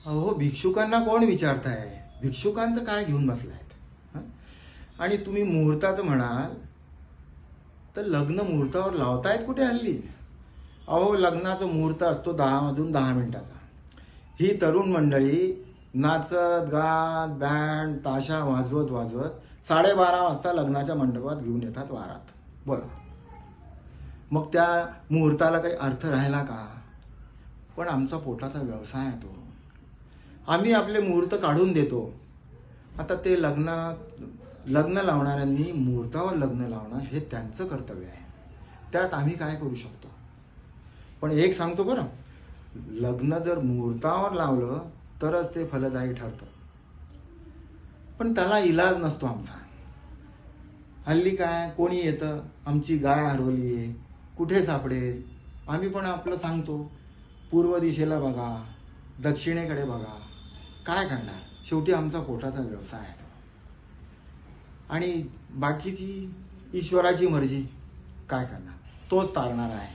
अहो, भिक्षुकांना कोण विचारताय? भिक्षुकांचं काय घेऊन बसलायत? हं? आणि तुम्ही मुहूर्ताचं म्हणाल तर लग्न मुहूर्तावर लावतायत कुठे हल्ली? अहो, लग्नाचा मुहूर्त असतो 10 वाजून 10 मिनिटाचा. ही तरुण मंडळी नाचत गात बँड ताशा वाजवत वाजवत 12:30 वाजता लग्नाच्या मंडपात घेऊन येतात वारात. बरं, मग त्या मुहूर्ताला काही अर्थ राहिला का? पण आमचा पोटाचा व्यवसाय आहे तो. आम्ही आपले मुहूर्त काढून देतो. आता ते लग्न लावणाऱ्यांनी मुहूर्तावर लग्न लावणं हे त्यांचं कर्तव्य आहे. त्यात आम्ही काय करू शकतो? पण एक सांगतो बरं, लग्न जर मुहूर्तावर लावलं तरच ते फलदायी ठरतं. पण त्याला इलाज नसतो आमचा. हल्ली काय कोणी येतं, आमची गाय हरवली आहे, कुठे सापडेल? आम्ही पण आपलं सांगतो, पूर्व दिशेला बघा, दक्षिणेकडे बघा. काय करणार? शेवटी आमचा पोटाचा व्यवसाय आहे तो. आणि बाकीची ईश्वराची मर्जी काय करणार? तोच तारणार आहे.